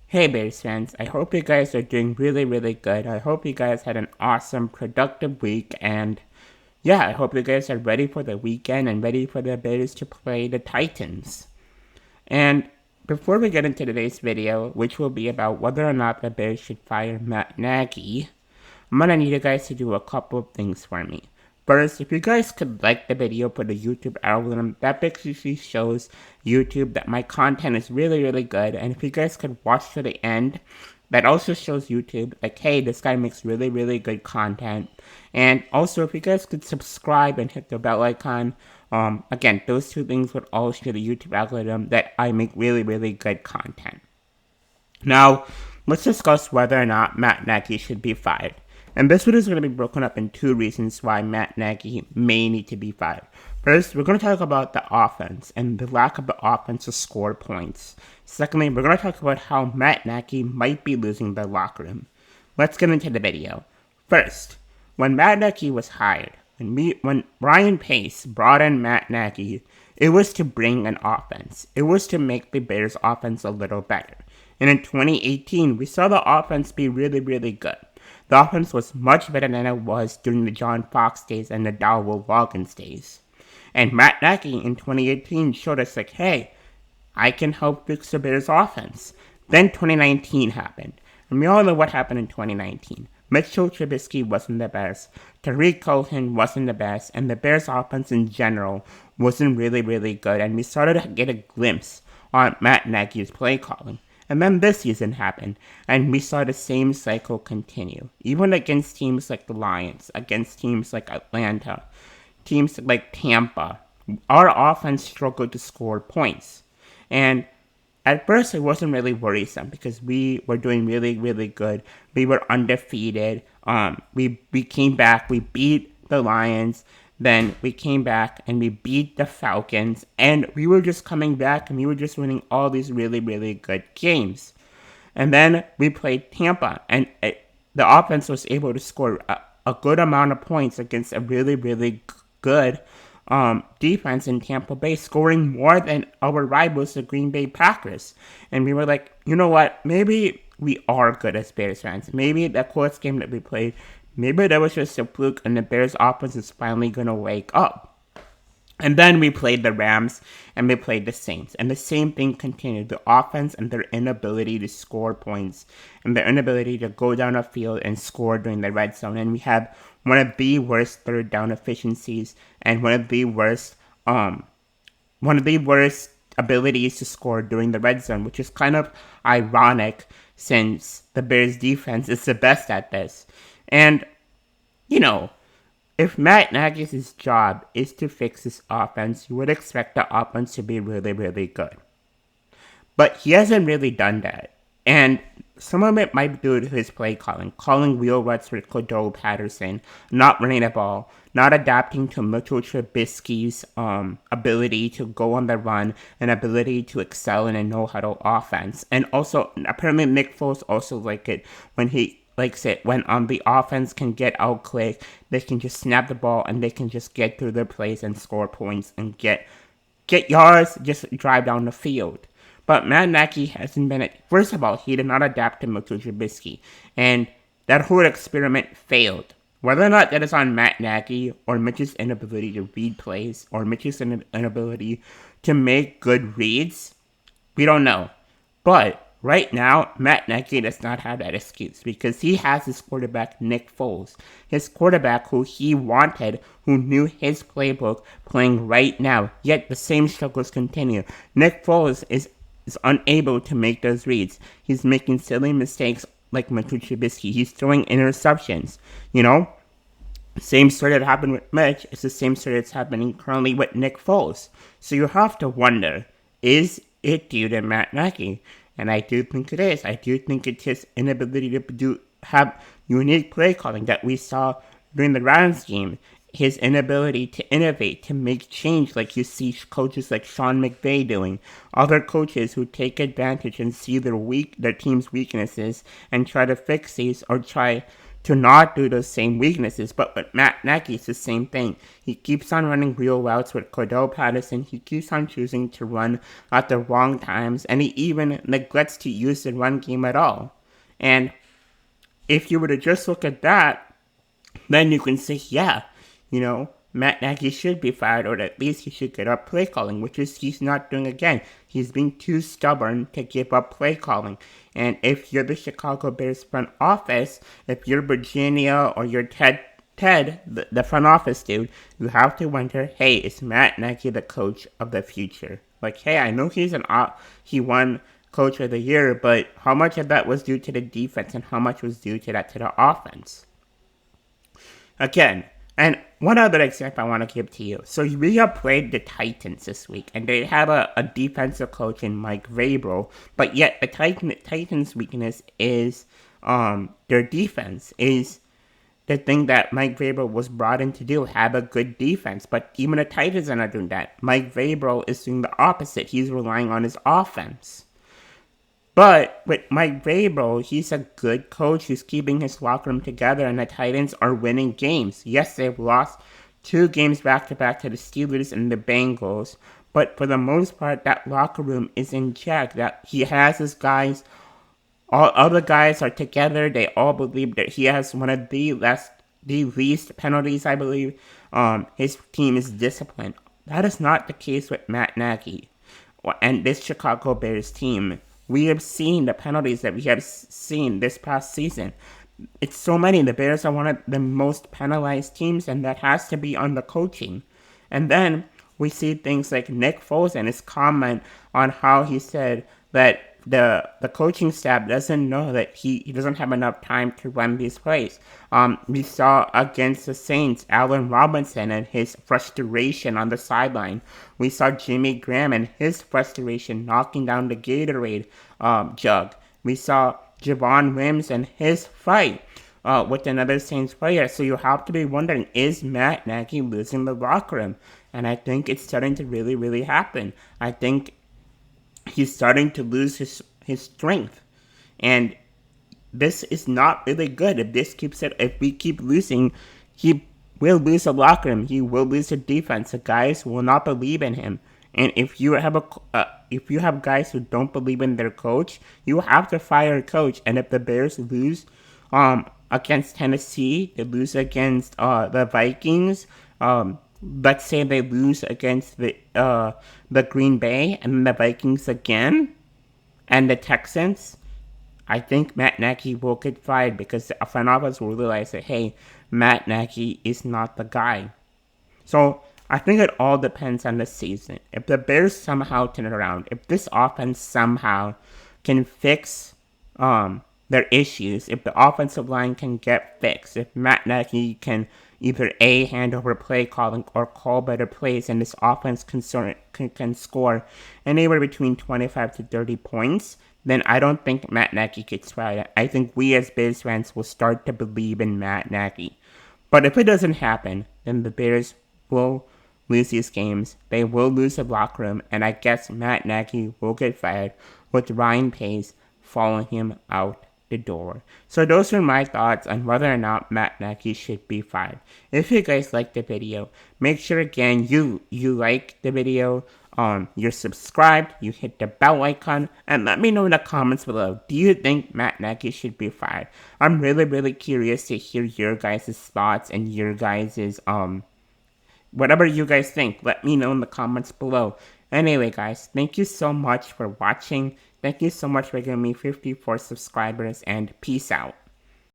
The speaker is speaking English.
Hey Bears fans, I hope you guys are doing really good. I hope you guys had an awesome, productive week, and yeah, I hope you guys are ready for the weekend and ready for the Bears to play the Titans. And before we get into today's video, which will be about whether or not the Bears should fire Matt Nagy, I'm gonna need you guys to do a couple of things for me. First, if you guys could like the video for the YouTube algorithm, that basically shows YouTube that my content is really good. And if you guys could watch to the end, that also shows YouTube like, hey, this guy makes really good content. And also, if you guys could subscribe and hit the bell icon, again, those two things would all show the YouTube algorithm that I make really good content. Now, let's discuss whether or not Matt Nagy should be fired. And this video is going to be broken up in two reasons why Matt Nagy may need to be fired. First, we're going to talk about the offense and the lack of the offense to score points. Secondly, we're going to talk about how Matt Nagy might be losing the locker room. Let's get into the video. First, when Matt Nagy was hired, when Ryan Pace brought in Matt Nagy, it was to bring an offense. It was to make the Bears' offense a little better. And in 2018, we saw the offense be really good. The offense was much better than it was during the John Fox days and the Darwell Loggins days. And Matt Nagy in 2018 showed us like, hey, I can help fix the Bears' offense. Then 2019 happened. And we all know what happened in 2019. Mitch Trubisky wasn't the best. Tariq Cohen wasn't the best. And the Bears' offense in general wasn't really good. And we started to get a glimpse on Matt Nagy's play calling. And then this season happened, and we saw the same cycle continue. Even against teams like the Lions, against teams like Atlanta, teams like Tampa, our offense struggled to score points. And at first, it wasn't really worrisome because we were doing really good. We were undefeated. We came back. We beat the Lions. Then we came back and we beat the Falcons, and we were just coming back and we were just winning all these really good games. And then we played Tampa, and the offense was able to score a good amount of points against a really good defense in Tampa Bay, scoring more than our rivals, the Green Bay Packers. And we were like, you know what? Maybe we are good as Bears fans. Maybe the close game that we played, maybe that was just a fluke and the Bears offense is finally going to wake up. And then we played the Rams and we played the Saints. And the same thing continued. The offense and their inability to score points and their inability to go down a field and score during the red zone. And we had one of the worst third down efficiencies and one of the worst abilities to score during the red zone, which is kind of ironic since the Bears defense is the best at this. And, you know, if Matt Nagy's job is to fix this offense, you would expect the offense to be really good. But he hasn't really done that. And some of it might be due to his play calling wheel ruts with Cordell Patterson, not running the ball, not adapting to Mitchell Trubisky's ability to go on the run and ability to excel in a no-huddle offense. And also, apparently Nick Foles also likes it when the offense can get out quick, they can just snap the ball and they can just get through their plays and score points and get yards, just drive down the field. But Matt Nagy hasn't been first of all, he did not adapt to Mitchell Trubisky, and that whole experiment failed. Whether or not that is on Matt Nagy or Mitch's inability to read plays or Mitch's inability to make good reads, we don't know. But right now, Matt Nagy does not have that excuse because he has his quarterback, Nick Foles. His quarterback who he wanted, who knew his playbook, playing right now. Yet the same struggles continue. Nick Foles is unable to make those reads. He's making silly mistakes like Mitchell Trubisky. He's throwing interceptions, you know? Same story that happened with Mitch. It's the same story that's happening currently with Nick Foles. So you have to wonder, is it due to Matt Nagy? And I do think it is. I do think it's his inability to have unique play calling that we saw during the Rams game. His inability to innovate, to make change like you see coaches like Sean McVay doing. Other coaches who take advantage and see their team's weaknesses and try to fix these or try to not do those same weaknesses. But with Matt Nagy, it's the same thing. He keeps on running real routes with Cordell Patterson. He keeps on choosing to run at the wrong times, and he even neglects to use the run game at all. And if you were to just look at that, then you can say, yeah, Matt Nagy should be fired, or at least he should get up play calling, which is he's not doing again. He's being too stubborn to give up play calling. And if you're the Chicago Bears front office, if you're Virginia or you're Ted, the front office dude, you have to wonder, hey, is Matt Nagy the coach of the future? Like, hey, I know he won Coach of the Year, but how much of that was due to the defense and how much was due to the offense? Again, and one other example I want to give to you. So we have played the Titans this week, and they have a defensive coach in Mike Vrabel, but yet the Titans' weakness is their defense, is the thing that Mike Vrabel was brought in to do, have a good defense. But even the Titans are not doing that. Mike Vrabel is doing the opposite. He's relying on his offense. But with Mike Vrabel, he's a good coach who's keeping his locker room together, and the Titans are winning games. Yes, they've lost 2 games back-to-back to the Steelers and the Bengals, but for the most part, that locker room is in check. That he has his guys, all other guys are together. They all believe that he has one of the least penalties, I believe. His team is disciplined. That is not the case with Matt Nagy and this Chicago Bears team. We have seen the penalties that we have seen this past season. It's so many. The Bears are one of the most penalized teams, and that has to be on the coaching. And then we see things like Nick Foles and his comment on how he said that the coaching staff doesn't know that he doesn't have enough time to run these plays. We saw against the Saints, Allen Robinson and his frustration on the sideline. We saw Jimmy Graham and his frustration knocking down the Gatorade jug. We saw Javon Wims and his fight with another Saints player. So you have to be wondering, is Matt Nagy losing the locker room? And I think it's starting to really, really happen. I think he's starting to lose his strength. And this is not really good. If we keep losing, he will lose the locker room. He will lose the defense. The guys will not believe in him. And if you have guys who don't believe in their coach, you have to fire a coach. And if the Bears lose against Tennessee, they lose against the Vikings, let's say they lose against the Green Bay and the Vikings again, and the Texans, I think Matt Nagy will get fired because the front office will realize that, hey, Matt Nagy is not the guy. So I think it all depends on the season. If the Bears somehow turn it around, if this offense somehow can fix their issues, if the offensive line can get fixed, if Matt Nagy can either A, hand over play calling or call better plays, and this offense can score anywhere between 25 to 30 points, then I don't think Matt Nagy gets fired. I think we as Bears fans will start to believe in Matt Nagy. But if it doesn't happen, then the Bears will lose these games. They will lose the locker room, and I guess Matt Nagy will get fired with Ryan Pace following him out the door. So those are my thoughts on whether or not Matt Nagy should be fired. If you guys liked the video, make sure again you like the video, you're subscribed, you hit the bell icon, and let me know in the comments below. Do you think Matt Nagy should be fired? I'm really, really curious to hear your guys' thoughts and your guys' whatever you guys think. Let me know in the comments below. Anyway, guys, thank you so much for watching. Thank you so much for giving me 54 subscribers, and peace out.